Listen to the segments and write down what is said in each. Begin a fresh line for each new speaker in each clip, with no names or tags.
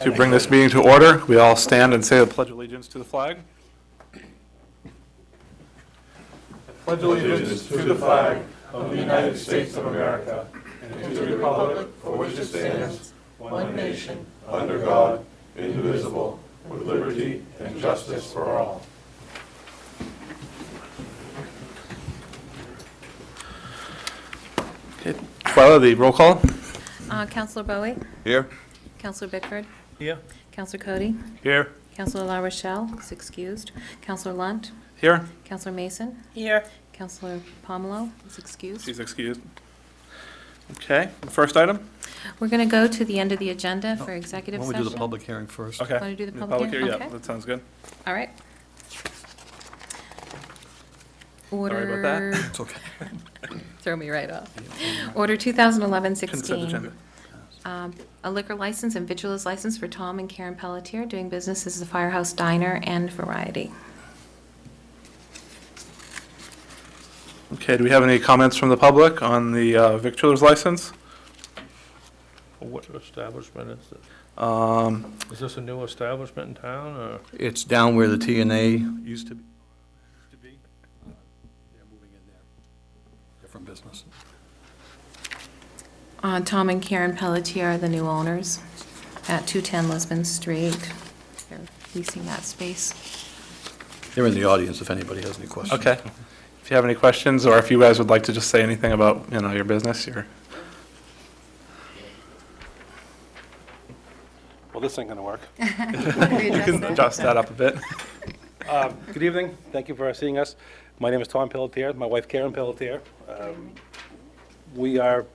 To bring this meeting to order, we all stand and say the Pledge of Allegiance to the flag. Pledge allegiance to the flag of the United States of America and to the republic for which it stands, one nation, under God, indivisible, with liberty and justice for all. Okay, Twyla, the roll call.
Councilor Bowie?
Here.
Councilor Bickford?
Here.
Councilor Cody?
Here.
Councilor La Rochelle is excused. Councilor Lunt?
Here.
Councilor Mason?
Here.
Councilor Pomelo is excused.
She's excused. Okay, first item?
We're going to go to the end of the agenda for executive
Why don't
session.
we do the public hearing first?
Okay.
Want to do the public hearing?
Yeah,
Okay.
that sounds good.
All right.
Sorry about that.
Order,
It's okay.
throw me right off. Order 2011-16.
Consent agenda.
A liquor license and victuals license for Tom and Karen Pelletier doing business as the Firehouse Diner and Variety.
Okay, do we have any comments from the public on the victualers license?
What establishment is this?
Um,
Is this a new establishment in town, or?
It's down where the TNA used to be. They're moving in there. Different business.
Tom and Karen Pelletier are the new owners at 210 Lisbon Street. They're leasing that space.
They're in the audience if anybody has any questions.
Okay. If you have any questions, or if you guys would like to just say anything about, your business,
Well, this ain't gonna work.
you can adjust that up a bit.
Good evening. Thank you for seeing us. My name is Tom Pelletier, my wife Karen Pelletier. We are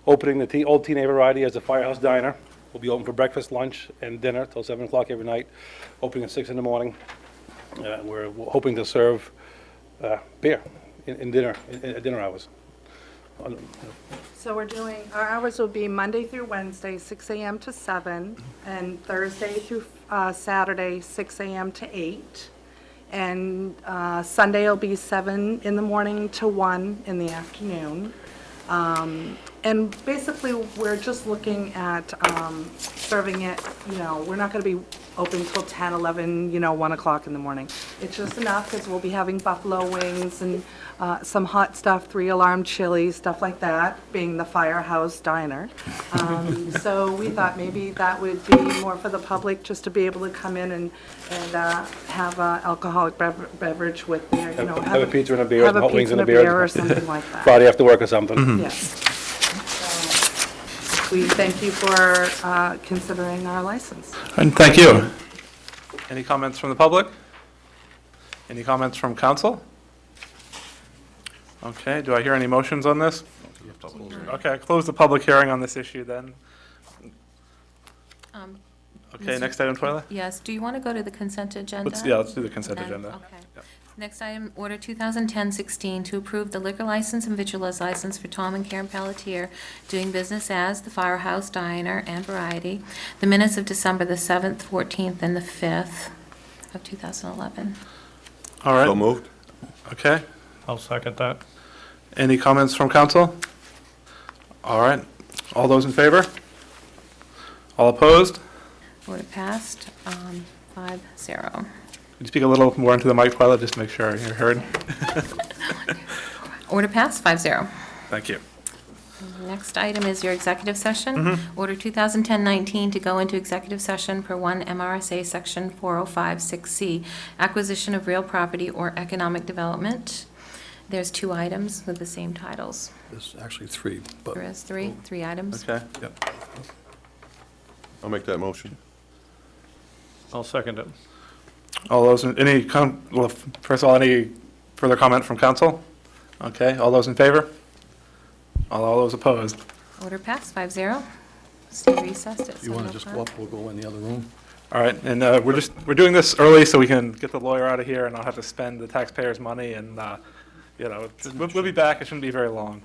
opening the Old Teen Variety as a Firehouse Diner. We'll be open for breakfast, lunch, and dinner till 7 o'clock every night, opening at 6 in the morning. We're hoping to serve beer in dinner, at dinner hours.
So our hours will be Monday through Wednesday, 6 a.m. to 7, and Thursday through Saturday, 6 a.m. to 8. And Sunday will be 7 in the morning to 1 in the afternoon. And basically, we're just looking at serving it, we're not going to be open till 10, 11, 1 o'clock in the morning. It's just enough because we'll be having buffalo wings and some hot stuff, 3-alarm chili, stuff like that, being the Firehouse Diner. So we thought maybe that would be more for the public, just to be able to come in and have an alcoholic beverage with their,
Have a pizza and a beer,
have
and
a
hot wings
pizza
and
and
a
a
beer.
beer or something like that.
Friday after work or something.
Yes. So we thank you for considering our license.
And thank you. Any comments from the public? Any comments from council? Okay, do I hear any motions on this?
You have to close it.
Okay, I close the public hearing on this issue then. Okay, next item, Twyla?
Yes, do you want to go to the consent agenda?
Let's do the consent
Then-
agenda.
Okay.
Yep.
Next item, order 2010-16, to approve the liquor license and victuals license for Tom and Karen Pelletier doing business as the Firehouse Diner and Variety. The minutes of December the 7th, 14th, and the 5th of 2011.
All right.
So moved.
Okay,
I'll second that.
any comments from council? All right, all those in favor? All opposed?
Order passed, 5-0.
Could you speak a little more into the mic, Twyla, just to make sure you're heard?
Order passed, 5-0.
Thank you.
Next item is your executive session. Order 2010-19 to go into executive session per 1 MRSA Section 4056C, acquisition of real property or economic development. There's 2 items with the same titles.
There's actually 3, but.
There is three items.
Okay,
Yep.
I'll make that motion.
I'll second it.
all those, well, first of all, any further comment from council? Okay, all those in favor? All those opposed?
Order passed, 5-0. Stay recessed at 7:05.
You want to just go up, we'll go in the other room.
All right, and we're doing this early so we can get the lawyer out of here and not have to spend the taxpayers' money, and, we'll be back, it shouldn't be very long.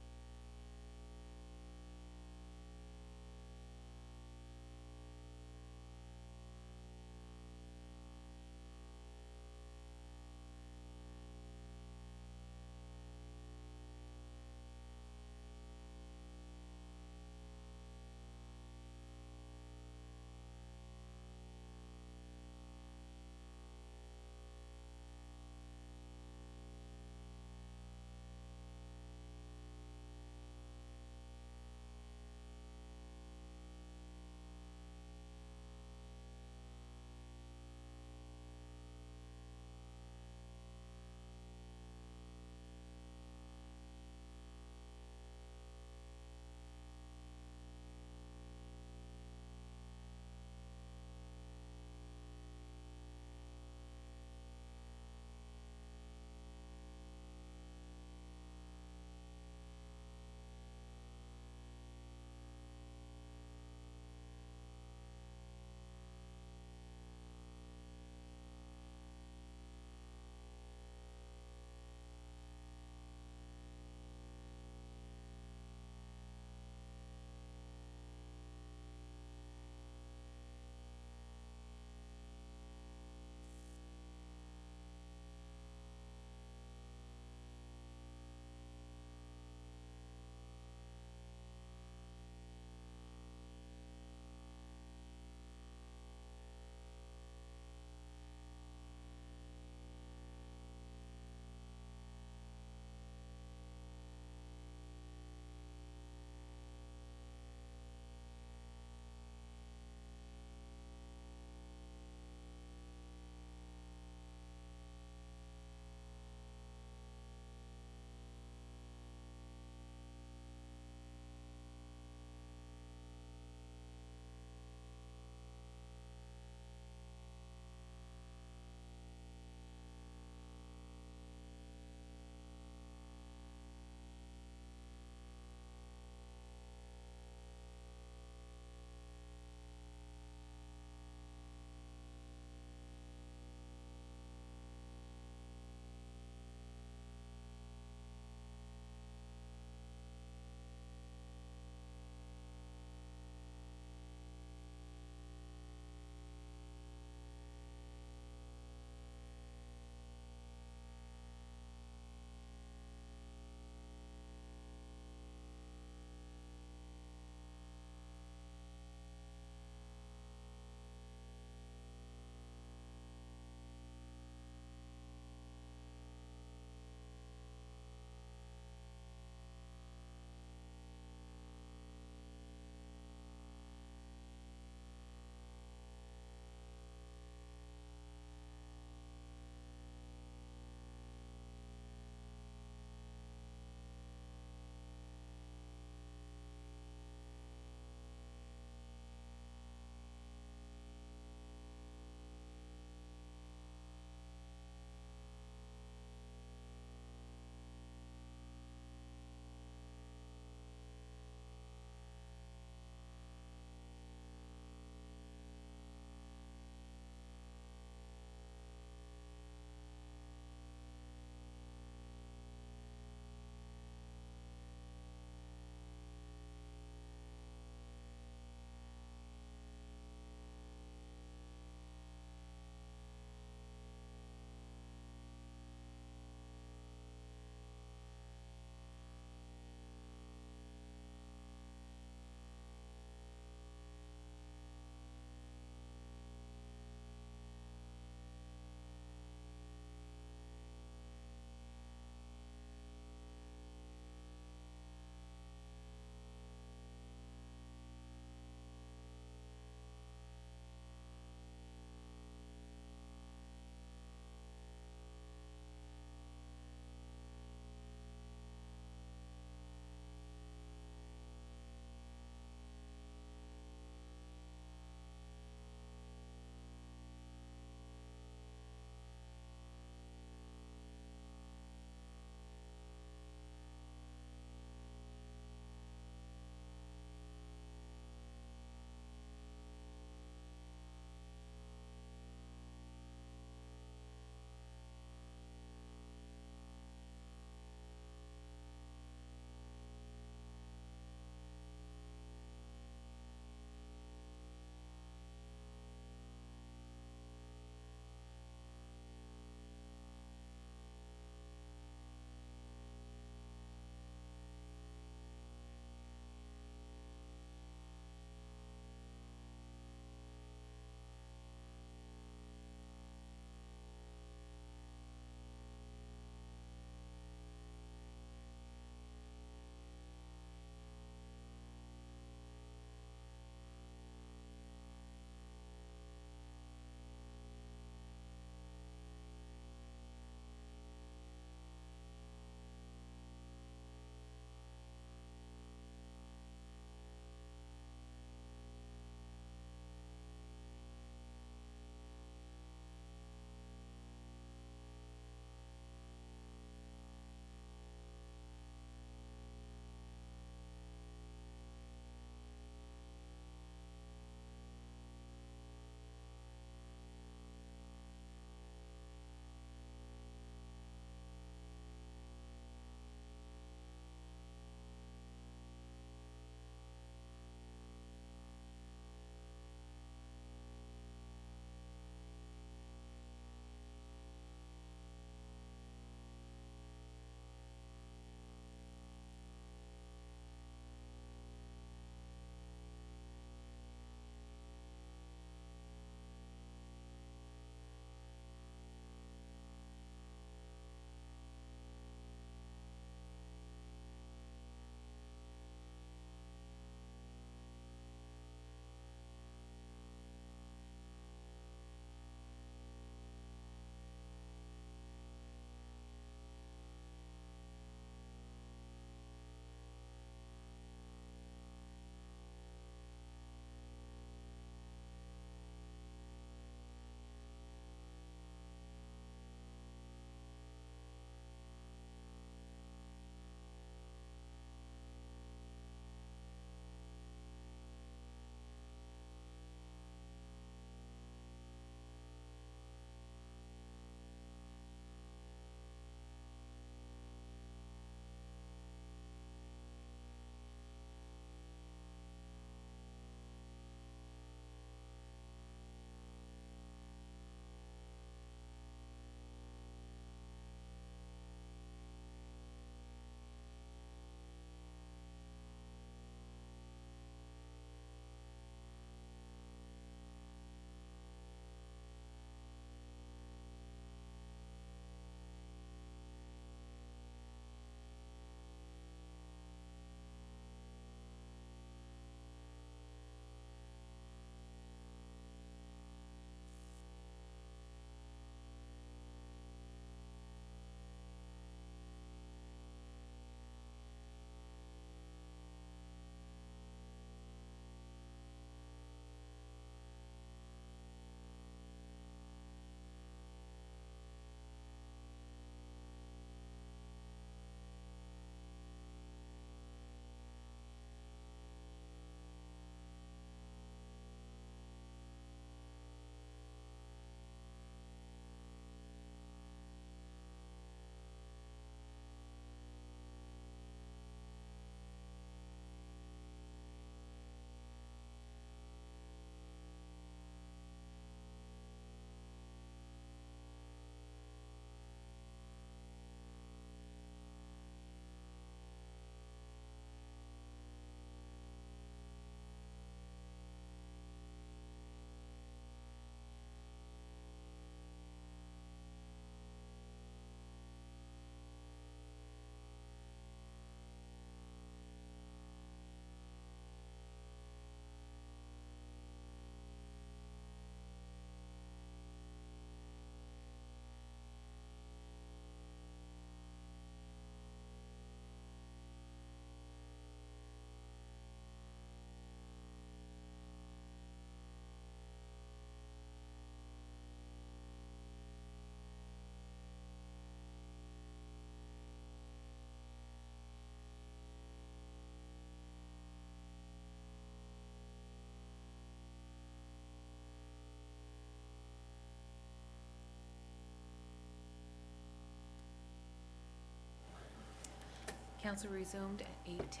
Council resumed at 8:10.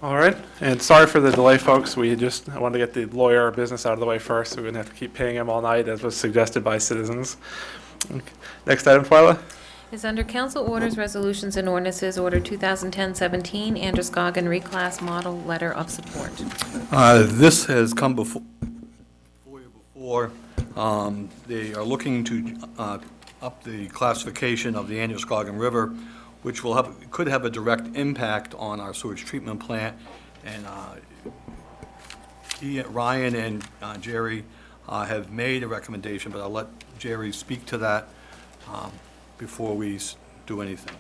All right, and sorry for the delay, folks. I wanted to get the lawyer business out of the way first, so we wouldn't have to keep paying him all night, as was suggested by citizens. Okay. Next item, Twyla.
Is under council orders, resolutions, and ordinances, Order 2010-17, Androscoggin reclass model letter of support.
This has come before you before. They are looking to up the classification of the Androscoggin River, which could have a direct impact on our sewage treatment plant. And Ryan and Jerry have made a recommendation, but I'll let Jerry speak to that before we do anything.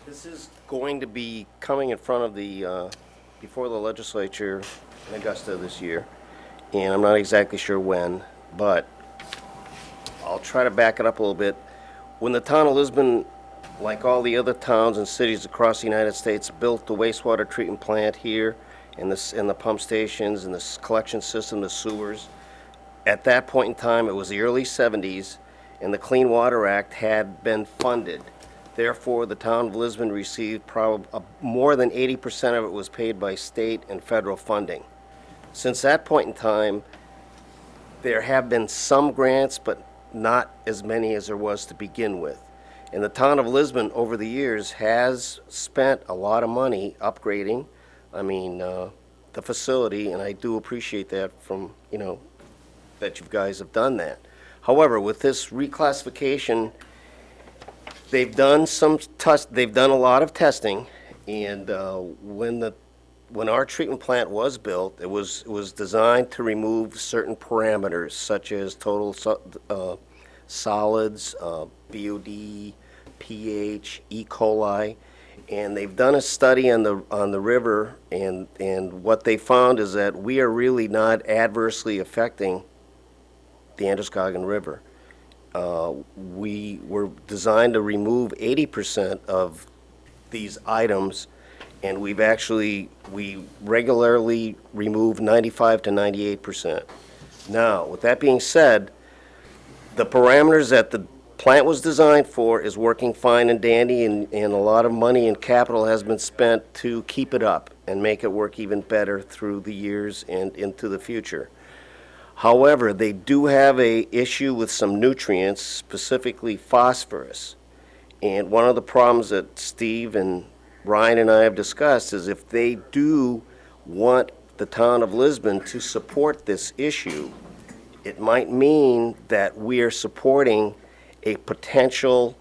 This is going to be coming in front of before the legislature in Augusta this year, and I'm not exactly sure when, but I'll try to back it up a little bit. When the town of Lisbon, like all the other towns and cities across the United States, built the wastewater treatment plant here, and the pump stations, and the collection system, the sewers, at that point in time, it was the early 70s, and the Clean Water Act had been funded. Therefore, the town of Lisbon received more than 80% of it was paid by state and federal funding. Since that point in time, there have been some grants, but not as many as there was to begin with. And the town of Lisbon, over the years, has spent a lot of money upgrading, the facility, and I do appreciate that that you guys have done that. However, with this reclassification, they've done a lot of testing, and when our treatment plant was built, it was designed to remove certain parameters such as total solids, BOD, pH, E. coli, and they've done a study on the river, and what they found is that we are really not adversely affecting the Androscoggin River. We were designed to remove 80% of these items, and we regularly remove 95 to 98%. Now, with that being said, the parameters that the plant was designed for is working fine and dandy, and a lot of money and capital has been spent to keep it up and make it work even better through the years and into the future. However, they do have an issue with some nutrients, specifically phosphorus. And one of the problems that Steve and Ryan and I have discussed is if they do want the town of Lisbon to support this issue, it might mean that we are supporting a potential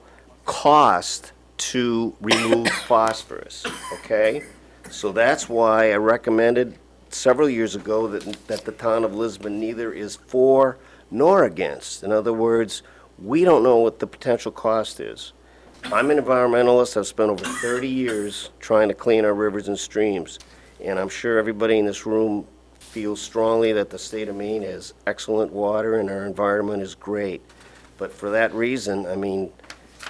cost to remove phosphorus, okay? So that's why I recommended several years ago that the town of Lisbon neither is for nor against. In other words, we don't know what the potential cost is. I'm an environmentalist. I've spent over 30 years trying to clean our rivers and streams, and I'm sure everybody in this room feels strongly that the state of Maine has excellent water and our environment is great. But for that reason,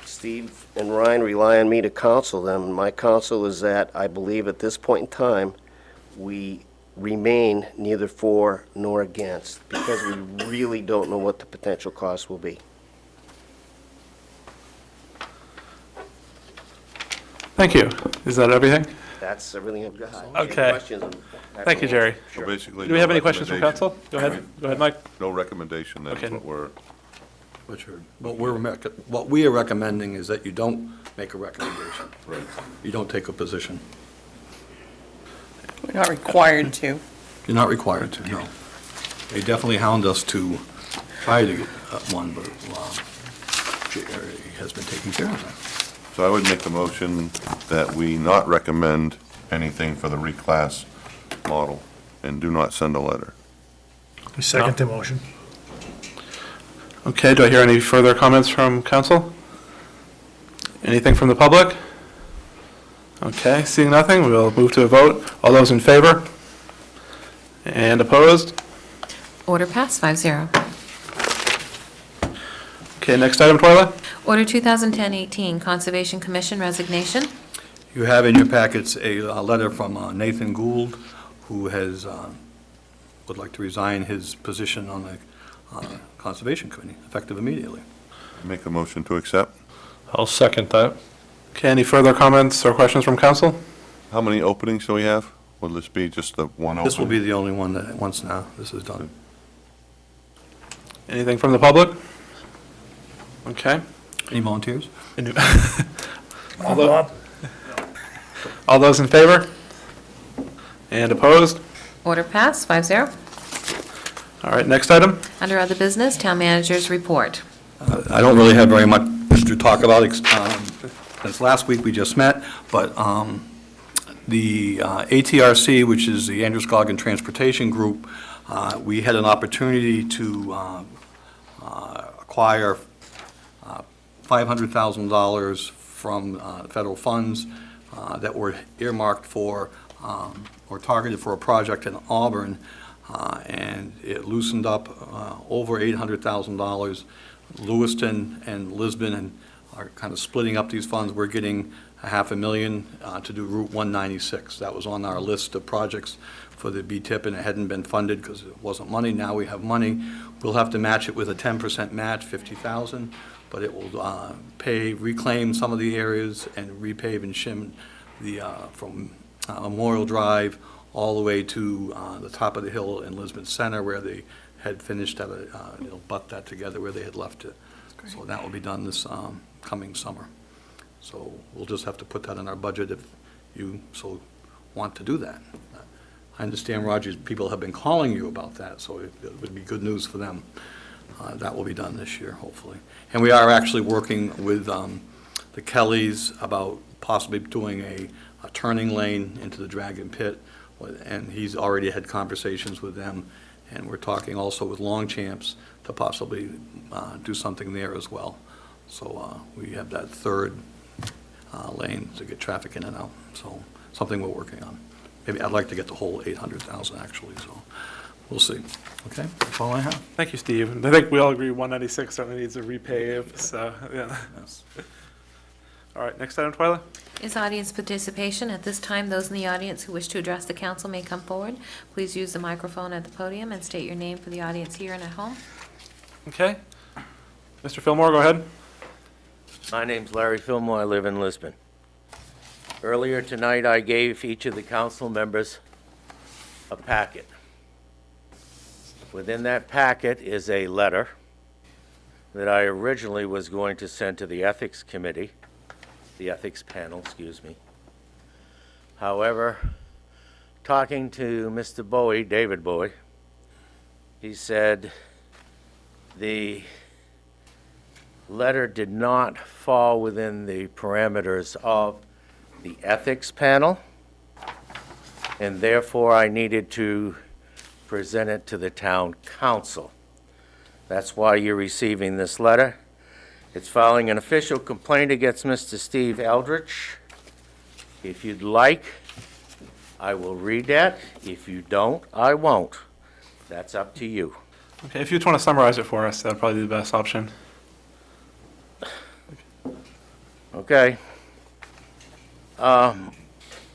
Steve and Ryan rely on me to counsel them. My counsel is that I believe at this point in time, we remain neither for nor against, because we really don't know what the potential cost will be.
Thank you. Is that everything?
That's everything I've got.
Okay.
Any questions?
Thank you, Jerry.
So
Sure.
basically.
Do we have
no
any questions from
recommendation.
council? Go ahead, Mike.
No recommendation, that's
Okay.
What we are recommending is that you don't make a recommendation.
Right.
You don't take a position.
We're not required to.
You're not required to, no. They definitely hound us to try to get one, but Jerry has been taking care of that.
So I would make the motion that we not recommend anything for the reclass model and do not send a letter.
I second the motion.
Okay, do I hear any further comments from council? Anything from the public? Okay, seeing nothing, we'll move to a vote. All those in favor? And opposed?
Order passed 5-0.
Okay, next item, Twyla.
Order 2010-18, Conservation Commission resignation.
You have in your packets a letter from Nathan Gould, who would like to resign his position on the Conservation Committee, effective immediately.
Make a motion to accept.
I'll second that.
Okay, any further comments or questions from council?
How many openings do we have? Will this be just the one opening?
This will be the only one that, once now, this is done.
Anything from the public? Okay.
Any volunteers?
All those in favor? And opposed?
Order passed, 5-0.
All right, next item.
Under other business, town manager's report.
I don't really have very much to talk about, since last week we just met, but the ATRC, which is the Androscoggin Transportation Group, we had an opportunity to acquire $500,000 from federal funds that were earmarked for, or targeted for a project in Auburn, and it loosened up over $800,000. Lewiston and Lisbon are kind of splitting up these funds. We're getting $500,000 to do Route 196. That was on our list of projects for the BTIP, and it hadn't been funded because it wasn't money. Now we have money. We'll have to match it with a 10% match, $50,000, but it will reclaim some of the areas and repave and shim the from Memorial Drive all the way to the top of the hill in Lisbon Center, where they had finished at it'll butt that together where they had left it. So that will be done this coming summer. So we'll just have to put that in our budget if you so want to do that. I understand, Rogers, people have been calling you about that, so it would be good news for them. That will be done this year, hopefully. And we are actually working with the Kellys about possibly doing a turning lane into the Dragon Pit, and he's already had conversations with them, and we're talking also with Longchamps to possibly do something there as well. So we have that third lane to get traffic in and out, so something we're working on. Maybe I'd like to get the whole 800,000 actually, so we'll see. Okay, that's all I have.
Thank you, Steve. And I think we all agree 196 certainly needs a repave, so, yeah.
Yes.
All right, next item, Twyla?
Is audience participation. At this time, those in the audience who wish to address the council may come forward. Please use the microphone at the podium and state your name for the audience here and at home.
Okay. Mr. Fillmore, go ahead.
My name's Larry Fillmore. I live in Lisbon. Earlier tonight, I gave each of the council members a packet. Within that packet is a letter that I originally was going to send to the Ethics Committee, the Ethics Panel, excuse me. However, talking to Mr. Bowie, David Bowie, he said the letter did not fall within the parameters of the Ethics Panel, and therefore I needed to present it to the town council. That's why you're receiving this letter. It's filing an official complaint against Mr. Steve Eldridge. If you'd like, I will read that. If you don't, I won't. That's up to you.
Okay, if you just want to summarize it for us, that'd probably be the best option.
Okay. I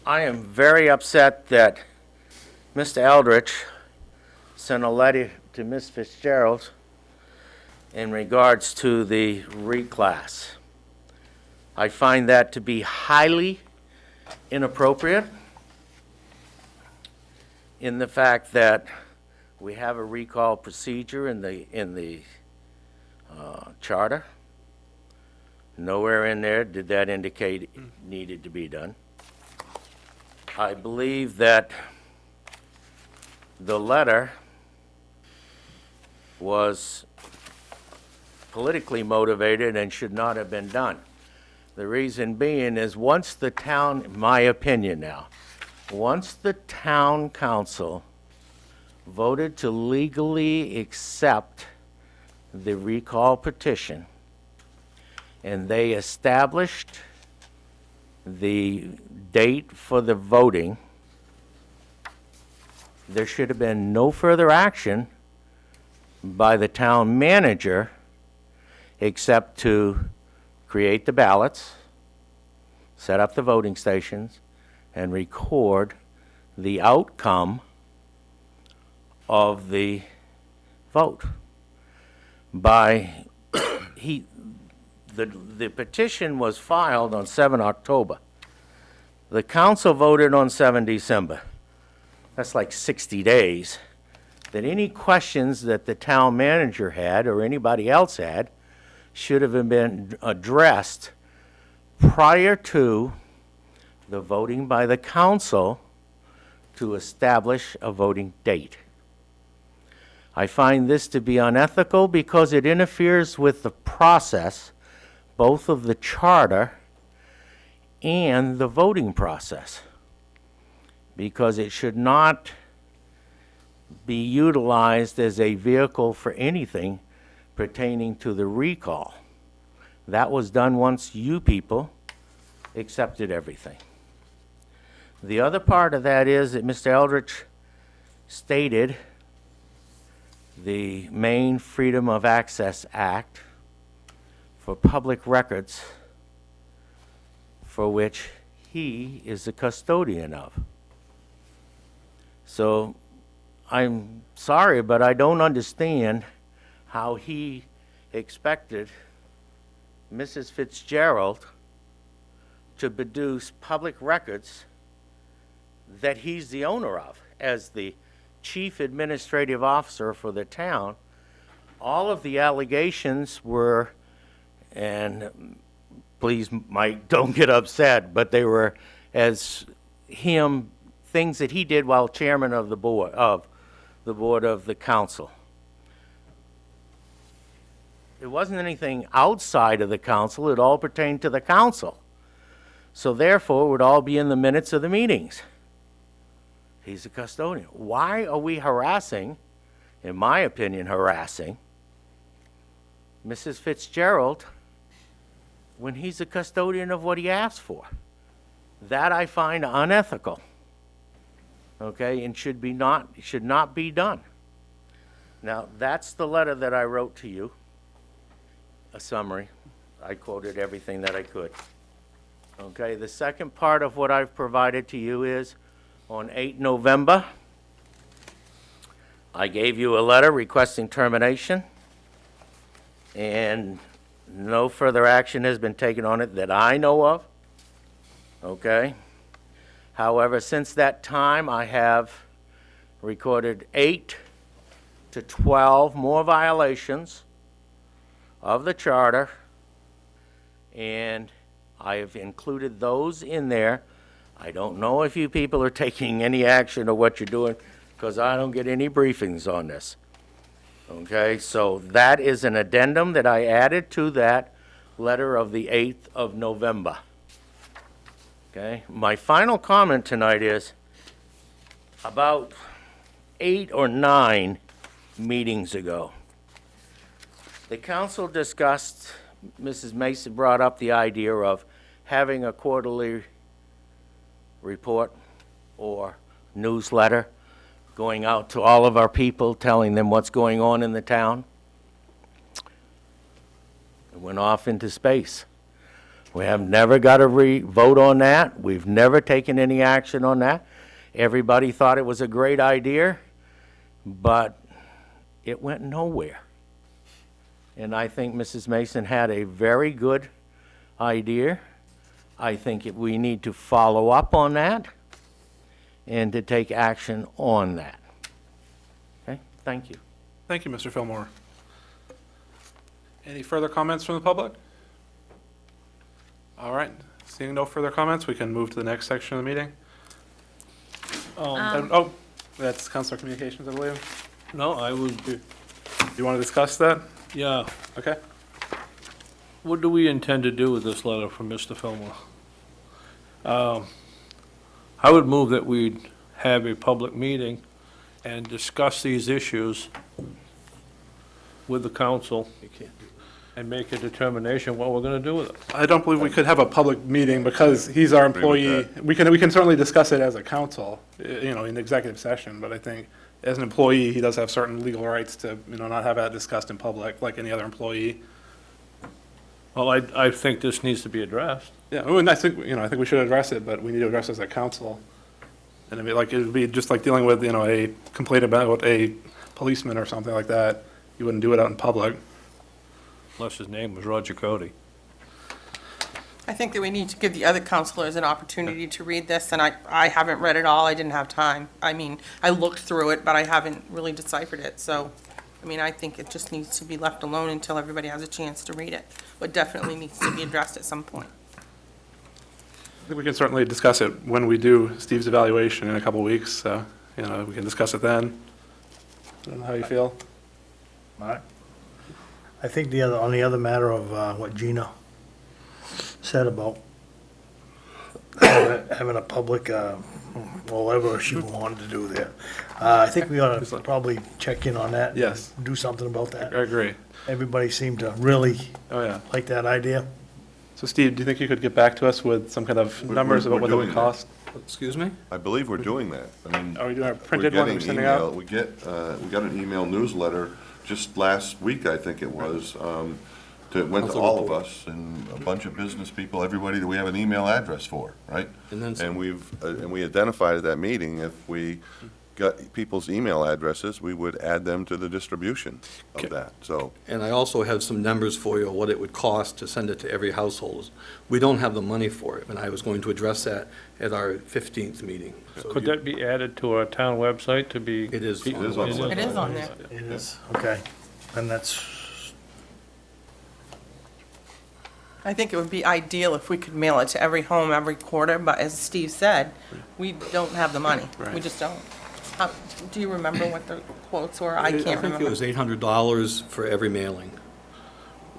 am very upset that Mr. Eldridge sent a letter to Ms. Fitzgerald in regards to the reclass. I find that to be highly inappropriate in the fact that we have a recall procedure in the charter. Nowhere in there did that indicate it needed to be done. I believe that the letter was politically motivated and should not have been done. The reason being is once the town, my opinion now, once the town council voted to legally accept the recall petition, and they established the date for the voting, there should have been no further action by the town manager except to create the ballots, set up the voting stations, and record the outcome of the vote. By the petition was filed on 7 October. The council voted on 7 December. That's like 60 days. That any questions that the town manager had or anybody else had should have been addressed prior to the voting by the council to establish a voting date. I find this to be unethical because it interferes with the process, both of the charter and the voting process, because it should not be utilized as a vehicle for anything pertaining to the recall. That was done once you people accepted everything. The other part of that is that Mr. Eldridge stated the Maine Freedom of Access Act for public records, for which he is the custodian of. So I'm sorry, but I don't understand how he expected Mrs. Fitzgerald to produce public records that he's the owner of as the chief administrative officer for the town. All of the allegations were, and please, Mike, don't get upset, but they were as him, things that he did while chairman of the board of the council. It wasn't anything outside of the council, it all pertained to the council. So therefore, it would all be in the minutes of the meetings. He's a custodian. Why are we harassing, in my opinion, harassing Mrs. Fitzgerald when he's a custodian of what he asked for? That I find unethical. Okay, and should not be done. Now, that's the letter that I wrote to you, a summary. I quoted everything that I could. Okay, the second part of what I've provided to you is on 8 November, I gave you a letter requesting termination, and no further action has been taken on it that I know of. Okay? However, since that time, I have recorded 8 to 12 more violations of the charter, and I have included those in there. I don't know if you people are taking any action or what you're doing, because I don't get any briefings on this. Okay, so that is an addendum that I added to that letter of the 8th of November. Okay, my final comment tonight is about 8 or 9 meetings ago, the council discussed, Mrs. Mason brought up the idea of having a quarterly report or newsletter going out to all of our people, telling them what's going on in the town. It went off into space. We have never got a vote on that. We've never taken any action on that. Everybody thought it was a great idea, but it went nowhere. And I think Mrs. Mason had a very good idea. I think we need to follow up on that and to take action on that. Okay, thank you.
Thank you, Mr. Fillmore. Any further comments from the public? All right, seeing no further comments, we can move to the next section of the meeting. Oh, that's Councilor Communications, I believe.
No, I would,
Do you want to discuss that?
yeah.
Okay.
What do we intend to do with this letter from Mr. Fillmore? I would move that we have a public meeting and discuss these issues with the council and make a determination what we're gonna do with it.
I don't believe we could have a public meeting because he's our employee. We can certainly discuss it as a council, in executive session, but I think as an employee, he does have certain legal rights to, not have that discussed in public like any other employee.
Well, I think this needs to be addressed.
Yeah, and I think we should address it, but we need to address it as a council. And it would be just like dealing with, a complaint about a policeman or something like that. You wouldn't do it out in public.
unless his name was Roger Cody.
I think that we need to give the other counselors an opportunity to read this, and I haven't read it all, I didn't have time. I mean, I looked through it, but I haven't really deciphered it, so, I mean, I think it just needs to be left alone until everybody has a chance to read it, but definitely needs to be addressed at some point.
I think we can certainly discuss it when we do Steve's evaluation in a couple weeks, so, you know, we can discuss it then. I don't know how you feel.
Mark? I think on the other matter of what Gina said about having a public, whatever she wanted to do there. I think we ought to probably check in on that.
Yes.
Do something about
I
that.
agree.
Everybody seemed to really
Oh, yeah.
like that idea.
So Steve, do you think you could get back to us with some kind of numbers about what it would
doing
cost?
Excuse me?
I believe we're doing that. I mean,
Are we doing our
we're
printed one we're
getting
sending
email,
out?
we got an email newsletter just last week, I think it was, went to all of us and a bunch of business people, everybody that we have an email address for, right?
And then
And we identified at that meeting, if we got people's email addresses, we would add them to the distribution of that, so.
And I also have some numbers for you, what it would cost to send it to every household. We don't have the money for it, and I was going to address that at our 15th meeting. So
Could
you-
that be added to our town website to be?
It is.
It is on the
It is on there.
It is, okay. And that's,
I think it would be ideal if we could mail it to every home every quarter, but as Steve said, we don't have the money. We
Right.
just don't. Do you remember what the quotes were? I can't
I think it
remember.
was $800 for every mailing.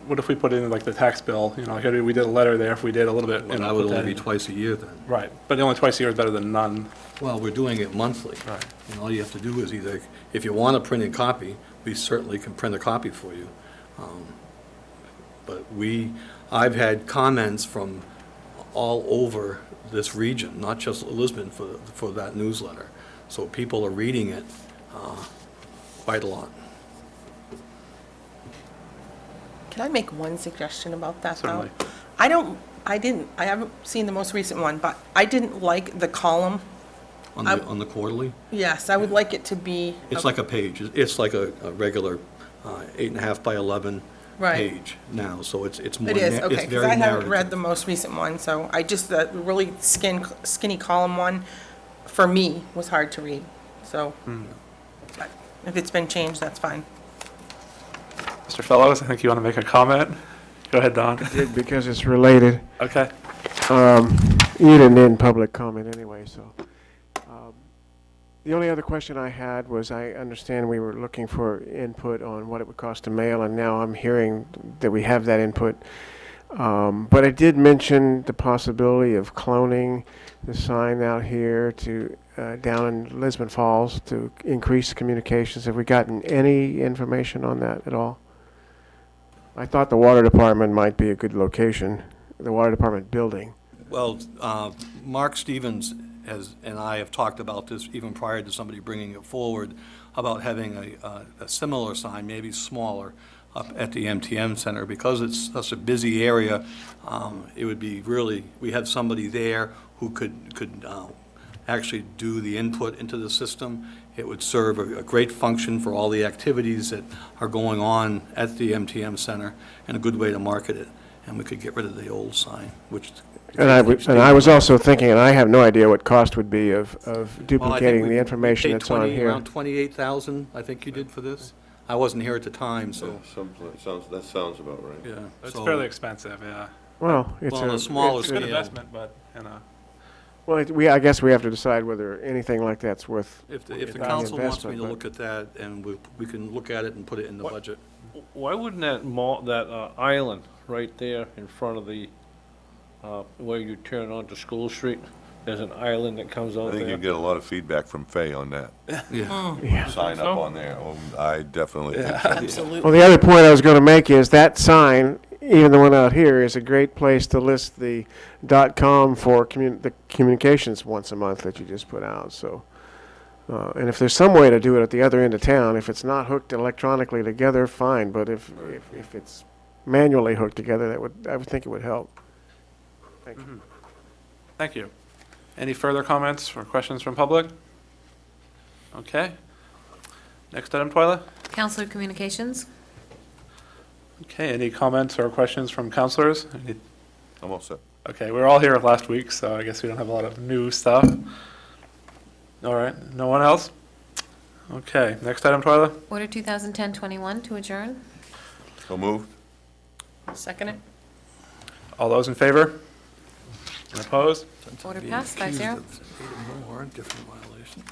What if we put in like the tax bill, you know, like we did a letter there, if we did a little bit. you
And
know,
I would
put that
only be
in.
twice a year then.
Right, but only twice a year is better than none.
Well, we're doing it monthly.
Right.
And all you have to do is either, if you want a printed copy, we certainly can print a copy for you. But I've had comments from all over this region, not just Lisbon, for that newsletter. So people are reading it quite a lot.
Can I make one suggestion about that, though?
Certainly.
I haven't seen the most recent one, but I didn't like the column.
On the quarterly,
Yes, I would like it to be.
it's like a page. It's like a regular 8.5 by 11
Right.
page now, so it's more.
It is,
it's
okay, because
very
I haven't
narrative.
read the most recent one, so I just, the really skinny column one, for me, was hard to read, so. But if it's been changed, that's fine.
Mr. Fellows, I think you want to make a comment? Go ahead, Don.
Because it's related.
Okay.
You didn't end public comment anyway, so. The only other question I had was, I understand we were looking for input on what it would cost to mail, and now I'm hearing that we have that input. But I did mention the possibility of cloning the sign out here to, down in Lisbon Falls to increase communications. Have we gotten any information on that at all? I thought the water department might be a good location, the water department building.
Well, Mark Stevens and I have talked about this even prior to somebody bringing it forward, about having a similar sign, maybe smaller, up at the MTM Center. Because it's such a busy area, it would be really, we have somebody there who could actually do the input into the system. It would serve a great function for all the activities that are going on at the MTM Center, and a good way to market it. And we could get rid of the old sign, which.
And I was also thinking, and I have no idea what cost would be of
Well, I think
duplicating
we
the information
paid
that's on here.
Around 28,000, I think you did for this. I wasn't here at the time, so,
That sounds about right.
yeah.
It's
So-
fairly expensive, yeah.
Well, it's
Well, on a smaller
It's a good
scale.
investment, but, you know.
well, I guess we have to decide whether anything like that's worth.
If the
the
council wants me
investment,
to
but-
look at that, and we can look at it and put it in the budget.
Why wouldn't that island right there in front of the, where you turn onto School Street, there's an island that comes
I
out
think
there?
you'd get a lot of feedback from Fay on that.
Yeah.
Sign up on there. I definitely think so.
Absolutely.
Well, the other point I was going to make is that sign, even the one out here, is a great place to list the .com for the communications once a month that you just put out, so. And if there's some way to do it at the other end of town, if it's not hooked electronically together, fine, but if it's manually hooked together, I would think it would help. Thank you.
Thank you. Any further comments or questions from public? Okay. Next item, Twyla?
Counselor Communications?
Okay, any comments or questions from counselors?
I'm all set.
Okay, we were all here last week, so I guess we don't have a lot of new stuff. All right, no one else? Okay, next item, Twyla?
Order 2010-21 to adjourn.
So moved?
Second it?
All those in favor? And opposed?
Order passed, 5-0.
More different violations.